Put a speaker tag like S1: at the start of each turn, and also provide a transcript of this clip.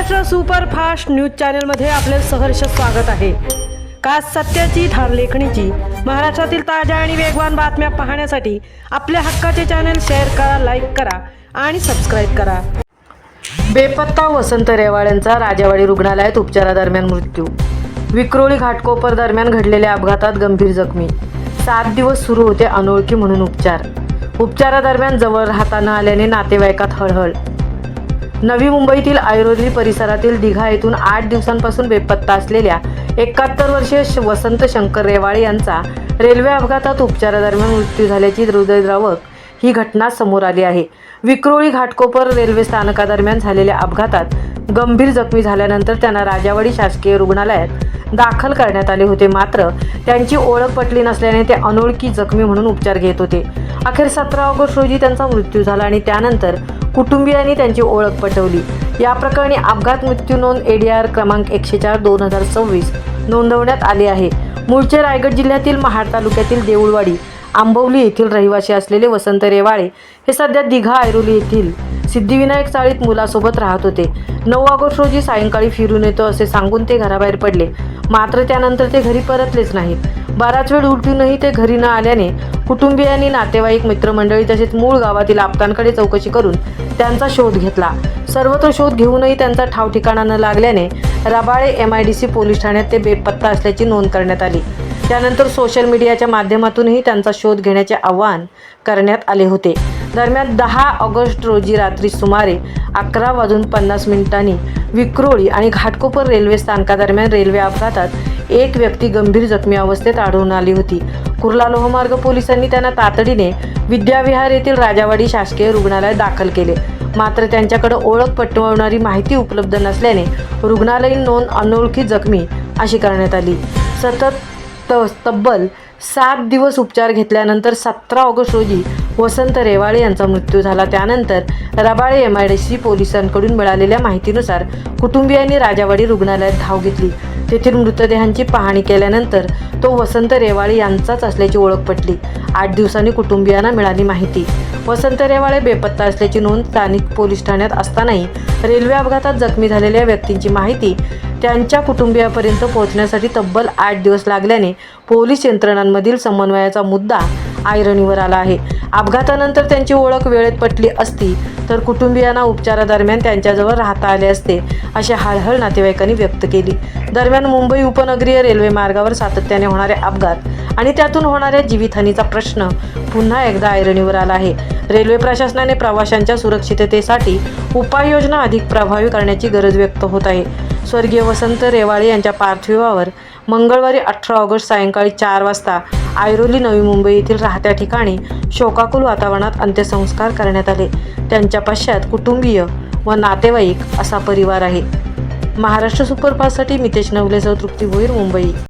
S1: Maharashtra superfast news चॅनलमध्ये आपले सहर्ष स्वागत आहे। खास सत्याची ठार लेखणीची महाराष्ट्रातील ताज्या आणि वेगवान बातम्या पाहण्यासाठी आपल्या हक्काचे चॅनल शेअर करा, लाईक करा आणि सबस्क्राइब करा। बेपत्ता वसंत रेवाळ्यांचा राजावाडी रुग्णालयात उपचारादरम्यान मृत्यू। विक्रोळी घाटकोपर दरम्यान घडलेल्या अपघातात गंभीर जखमी। 7 दिवस सुरू होते अनोळखी म्हणून उपचारादरम्यान जवळ राहता न आल्याने नातेवाईकात हळहळ। नवी मुंबईतील ऐरोली परिसरातील दिघा येथून 8 दिवसांपासून बेपत्ता असलेल्या 71 वर्षीय वसंत शंकर रेवाळे यांचा रेल्वे अपघातात उपचारादरम्यान मृत्यू झाल्याची हृदयद्रावक ही घटना समोर आली आहे। विक्रोळी घाटकोपर रेल्वे स्थानकादरम्यान झालेल्या अपघातात गंभीर जखमी झाल्यानंतर त्यांना राजावाडी शासकीय रुग्णालयात दाखल करण्यात आले होते, मात्र त्यांची ओळख पटली नसल्याने ते अनोळखी जखमी म्हणून उपचार घेत होते। अखेर 17 ऑगस्ट रोजी त्यांचा मृत्यू झाला आणि त्यानंतर कुटुंबियांनी त्यांची ओळख पटवली। या प्रकरणी अपघात मृत्यू नोंद ADR क्रमांक 104/2026 नोंदवण्यात आली आहे। मूळचे रायगड जिल्ह्यातील महाड तालुक्यातील देऊळवाडी आंबवली येथील रहिवासी असलेले वसंत रेवाळे हे सध्या दिघा ऐरोली येथील सिद्धिविनायक चाळीत मुलासोबत राहत होते। 9 ऑगस्ट रोजी सायंकाळी फिरून येतो असे सांगून ते घराबाहेर पडले, मात्र त्यानंतर ते घरी परतलेच नाहीत। बराच वेळ उलटूनही ते घरी न आल्याने कुटुंबियांनी, नातेवाईक, मित्रमंडळी तसेच मूळ गावातील आप्तांकडे चौकशी करून त्यांचा शोध घेतला। सर्वत्र शोध घेऊनही त्यांचा ठाव ठिकाणा न लागल्याने रबाळे MIDC पोलीस ठाण्यात ते बेपत्ता असल्याची नोंद करण्यात आली। त्यानंतर सोशल मीडियाच्या माध्यमातूनही त्यांचा शोध घेण्याचे आवाहन करण्यात आले होते। दरम्यान 10 ऑगस्ट रोजी रात्री सुमारे 11:50 विक्रोळी आणि घाटकोपर रेल्वे स्थानकादरम्यान रेल्वे अपघातात एक व्यक्ती गंभीर जखमी अवस्थेत आढळून आली होती। कुर्ला लोहमार्ग पोलिसांनी त्यांना तातडीने विद्याविहार येथील राजावाडी शासकीय रुग्णालयात दाखल केले, मात्र त्यांच्याकडे ओळख पटवणारी माहिती उपलब्ध नसल्याने रुग्णालयीन नोंद अनोळखी जखमी अशी करण्यात आली। तब्बल 7 दिवस उपचार घेतल्यानंतर 17 ऑगस्ट रोजी वसंत रेवाळे यांचा मृत्यू झाला। त्यानंतर रबाळे MIDC पोलिसांकडून मिळालेल्या माहितीनुसार कुटुंबियांनी राजावाडी रुग्णालयात धाव घेतली। तेथील मृतदेहांची पाहणी केल्यानंतर तो वसंत रेवाळे यांचाच असल्याची ओळख पटली। 8 दिवसांनी कुटुंबियांना मिळाली माहिती। वसंत रेवाळे बेपत्ता असल्याची नोंद स्थानिक पोलीस ठाण्यात असतानाही रेल्वे अपघातात जखमी झालेल्या व्यक्तींची माहिती त्यांच्या कुटुंबियापर्यंत पोहोचण्यासाठी तब्बल 8 दिवस लागल्याने पोलीस यंत्रणांमधील समन्वयाचा मुद्दा ऐरणीवर आला आहे। अपघातानंतर त्यांची ओळख वेळेत पटली असती तर कुटुंबियांना उपचारादरम्यान त्यांच्याजवळ राहता आले असते, अशी हळहळ नातेवाईकांनी व्यक्त केली। दरम्यान मुंबई उपनगरीय रेल्वे मार्गावर सातत्याने होणारे अपघात आणि त्यातून होणाऱ्या जीवितहानीचा प्रश्न पुन्हा एकदा ऐरणीवर आला आहे। रेल्वे प्रशासनाने प्रवाशांच्या सुरक्षिततेसाठी उपाययोजना अधिक प्रभावी करण्याची गरज व्यक्त होत आहे। स्वर्गीय वसंत रेवाळे यांच्या पार्थिवावर मंगळवारी 18 ऑगस्ट सायंकाळी 4 वाजता ऐरोली नवी मुंबई येथील राहत्या ठिकाणी शोकाकुल वातावरणात अंत्यसंस्कार करण्यात आले। त्यांच्या पश्चात कुटुंबीय व नातेवाईक असा परिवार आहे। महाराष्ट्र सुपरफास्टसाठी मितेश नवलेसह तृप्ती भोईर, मुंबई।